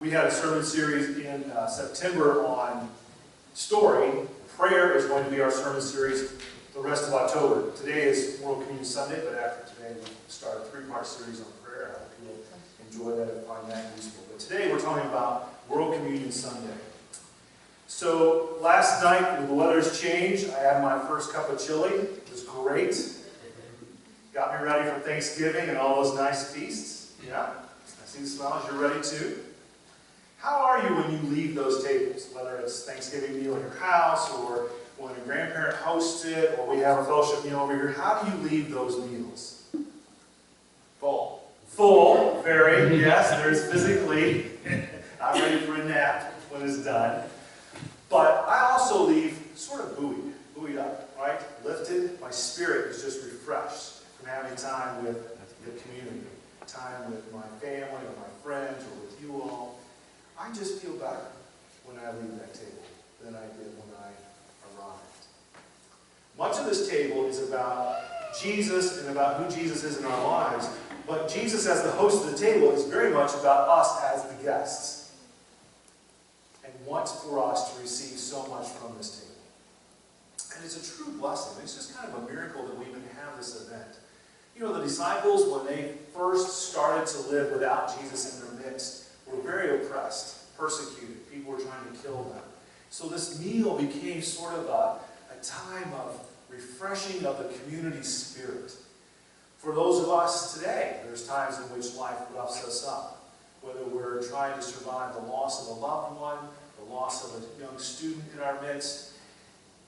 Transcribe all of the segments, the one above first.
We had a sermon series in September on story. Prayer is going to be our sermon series the rest of October. Today is World Communion Sunday, but after today we start a three-part series on prayer. I hope you'll enjoy that and find that useful. But today we're talking about World Communion Sunday. So last night, when the weather's changed, I had my first cup of chili. It was great. Got me ready for Thanksgiving and all those nice feasts. Yeah, I see the smiles. You're ready too. How are you when you leave those tables? Whether it's Thanksgiving meal at your house, or when a grandparent hosts it, or we have a fellowship meal over here. How do you leave those meals? Full. Full, very, yes. There's physically, I'm ready for a nap when it's done. But I also leave sort of buoyed up, right? Lifted. My spirit is just refreshed from having time with the community, time with my family or my friends or with you all. I just feel better when I leave that table than I did when I arrived. Much of this table is about Jesus and about who Jesus is in our lives, but Jesus as the host of the table is very much about us as the guests and wants for us to receive so much from this table. And it's a true blessing. It's just kind of a miracle that we even have this event. You know, the disciples, when they first started to live without Jesus in their midst, were very oppressed, persecuted. People were trying to kill them. So this meal became sort of a time of refreshing of the community spirit. For those of us today, there's times in which life roughs us up. Whether we're trying to survive the loss of a loved one, the loss of a young student in our midst,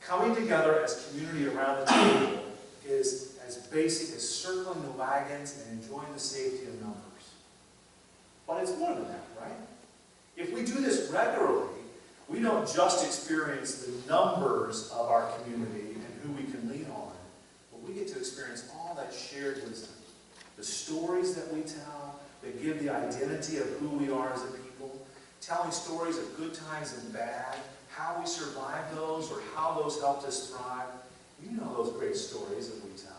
coming together as community around the table is as basic as circling the wagons and enjoying the safety of numbers. But it's more than that, right? If we do this regularly, we don't just experience the numbers of our community and who we can lean on, but we get to experience all that shared wisdom. The stories that we tell that give the identity of who we are as a people, telling stories of good times and bad, how we survived those or how those helped us thrive. You know those great stories that we tell.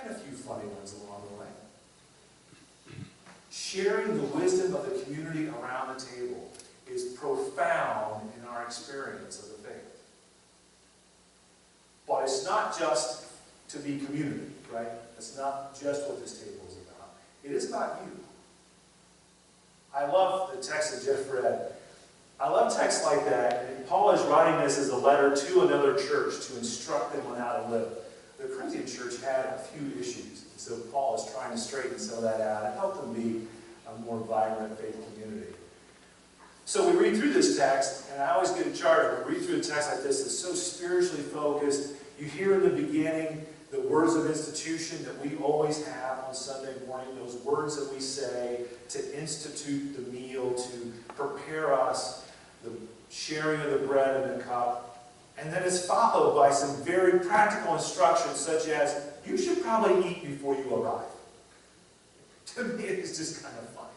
And a few funny ones along the way. Sharing the wisdom of the community around the table is profound in our experience of the faith. But it's not just to be community, right? It's not just what this table is about. It is about you. I love the text that Jeff read. I love texts like that. And Paul is writing this as a letter to another church to instruct them on how to live. The Corinthian church had a few issues. So Paul is trying to straighten some of that out and help them be a more vibrant faith community. So we read through this text, and I always get a charge when we read through a text like this that's so spiritually focused. You hear in the beginning the words of institution that we always have on Sunday morning, those words that we say to institute the meal, to prepare us, the sharing of the bread and the cup. And then it's followed by some very practical instructions, such as, you should probably eat before you arrive. To me, it's just kind of funny.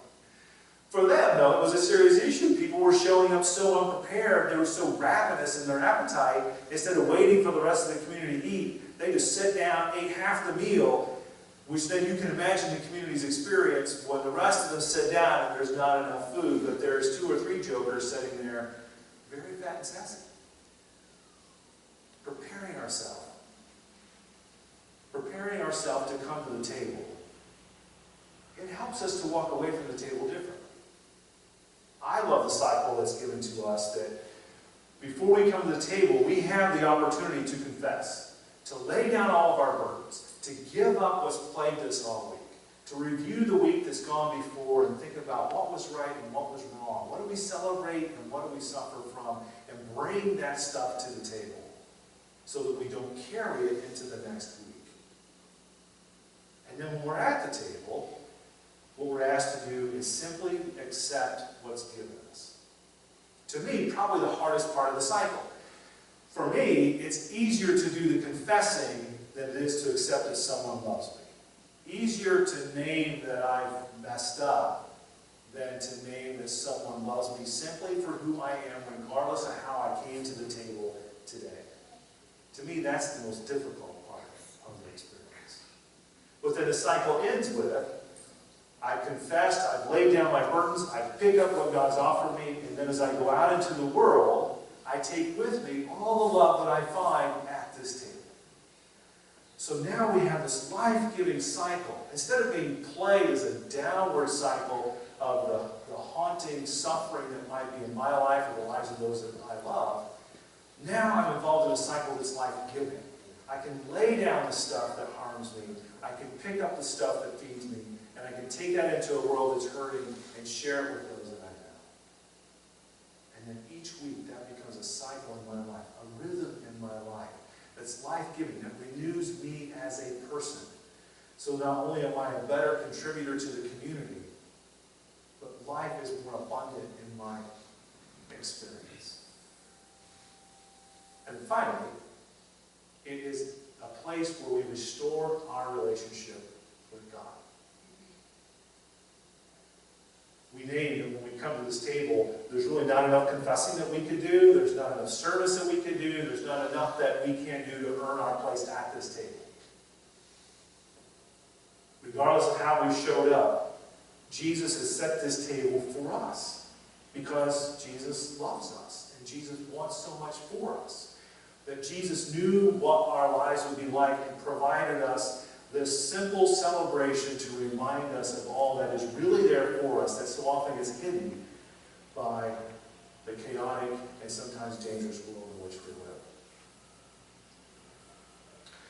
For them, though, it was a serious issue. People were showing up so unprepared, they were so ravenous in their appetite, instead of waiting for the rest of the community to eat, they just sat down, ate half the meal, which then you can imagine the community's experience when the rest of them sit down and there's not enough food, but there's 2 or 3 jokers sitting there, very fat and sassy. Preparing ourselves to come to the table. It helps us to walk away from the table differently. I love the cycle that's given to us that before we come to the table, we have the opportunity to confess, to lay down all of our burdens, to give up what's plagued us all week, to review the week that's gone before and think about what was right and what was wrong, what do we celebrate and what do we suffer from, and bring that stuff to the table so that we don't carry it into the next week. And then when we're at the table, what we're asked to do is simply accept what's given us. To me, probably the hardest part of the cycle. For me, it's easier to do the confessing than it is to accept that someone loves me. Easier to name that I've messed up than to name that someone loves me simply for who I am, regardless of how I came to the table today. To me, that's the most difficult part of the experience. But then the cycle ends with, I've confessed, I've laid down my burdens, I pick up what God's offered me, and then as I go out into the world, I take with me all the love that I find at this table. So now we have this life-giving cycle. Instead of being played as a downward cycle of the haunting suffering that might be in my life or the lives of those that I love, now I'm involved in a cycle that's life-giving. I can lay down the stuff that harms me. I can pick up the stuff that feeds me. And I can take that into a world that's hurting and share it with those that I know. And then each week that becomes a cycle in my life, a rhythm in my life that's life-giving, that renews me as a person. So not only am I a better contributor to the community, but life is more abundant in my experience. And finally, it is a place where we restore our relationship with God. We named that when we come to this table, there's really not enough confessing that we could do, there's not enough service that we could do, there's not enough that we can do to earn our place at this table. Regardless of how we showed up, Jesus has set this table for us because Jesus loves us and Jesus wants so much for us. That Jesus knew what our lives would be like and provided us this simple celebration to remind us of all that is really there for us that so often is hidden by the chaotic and sometimes dangerous world in which we live.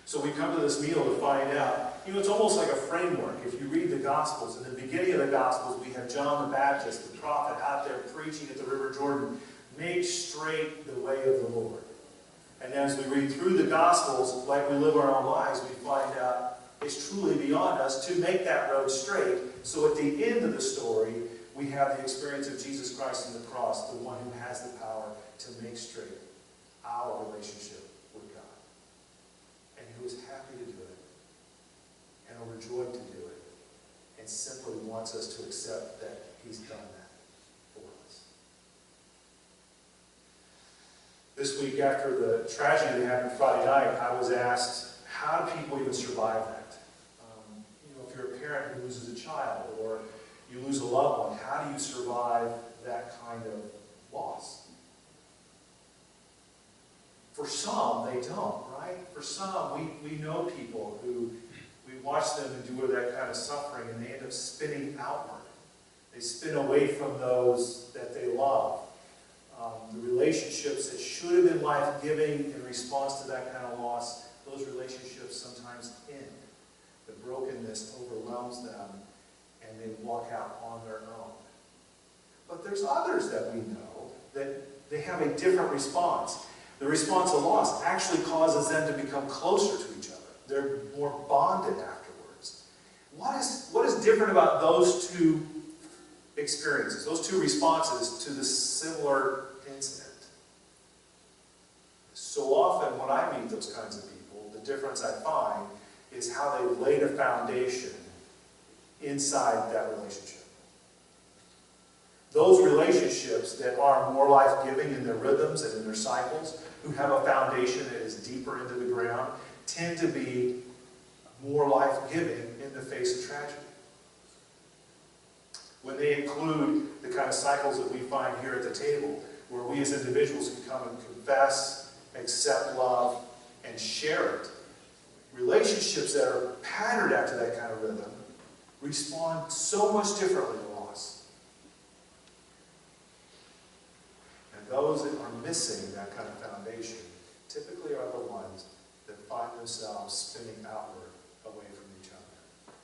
So we come to this meal to find out, it's almost like a framework. If you read the Gospels, in the beginning of the Gospels, we have John the Baptist, the prophet, out there preaching at the River Jordan, make straight the way of the Lord. And as we read through the Gospels, like we live our own lives, we find out it's truly beyond us to make that road straight. So at the end of the story, we have the experience of Jesus Christ on the cross, the one who has the power to make straight our relationship with God. And who is happy to do it, and overjoyed to do it, and simply wants us to accept that he's done that for us. This week, after the tragedy that happened Friday night, I was asked, how do people even survive that? If you're a parent who loses a child, or you lose a loved one, how do you survive that kind of loss? For some, they don't, right? For some, we know people who we watch them endure that kind of suffering, and they end up spinning outward. They spin away from those that they love. The relationships that should have been life-giving in response to that kind of loss, those relationships sometimes end. The brokenness overwhelms them, and they walk out on their own. But there's others that we know that they have a different response. The response to loss actually causes them to become closer to each other. They're more bonded afterwards. What is different about those two experiences, those two responses to the similar incident? So often when I meet those kinds of people, the difference I find is how they laid a foundation inside that relationship. Those relationships that are more life-giving in their rhythms and in their cycles, who have a foundation that is deeper into the ground, tend to be more life-giving in the face of tragedy. When they include the kind of cycles that we find here at the table, where we as individuals can come and confess, accept love, and share it. Relationships that are patterned after that kind of rhythm respond so much differently to loss. And those that are missing that kind of foundation typically are the ones that find themselves spinning outward away from each other.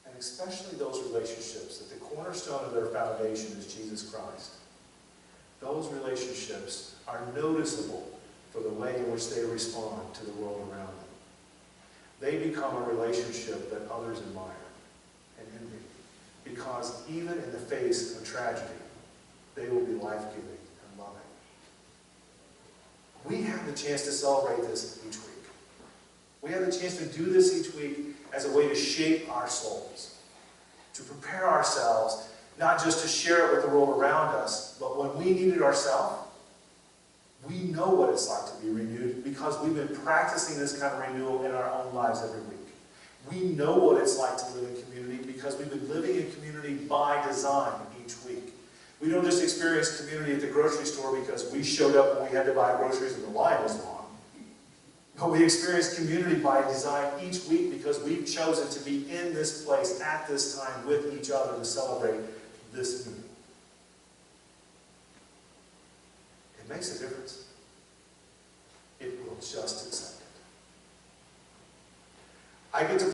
And especially those relationships that the cornerstone of their foundation is Jesus Christ. Those relationships are noticeable for the way in which they respond to the world around them. They become a relationship that others admire and envy, because even in the face of tragedy, they will be life-giving and loving. We have the chance to celebrate this each week. We have the chance to do this each week as a way to shape our souls, to prepare ourselves, not just to share it with the world around us, but when we need it ourselves, we know what it's like to be renewed because we've been practicing this kind of renewal in our own lives every week. We know what it's like to live in community because we've been living in community by design each week. We don't just experience community at the grocery store because we showed up when we had to buy groceries and the line was long. But we experience community by design each week because we've chosen to be in this place at this time with each other to celebrate this meal. It makes a difference. It will just accept it. I get to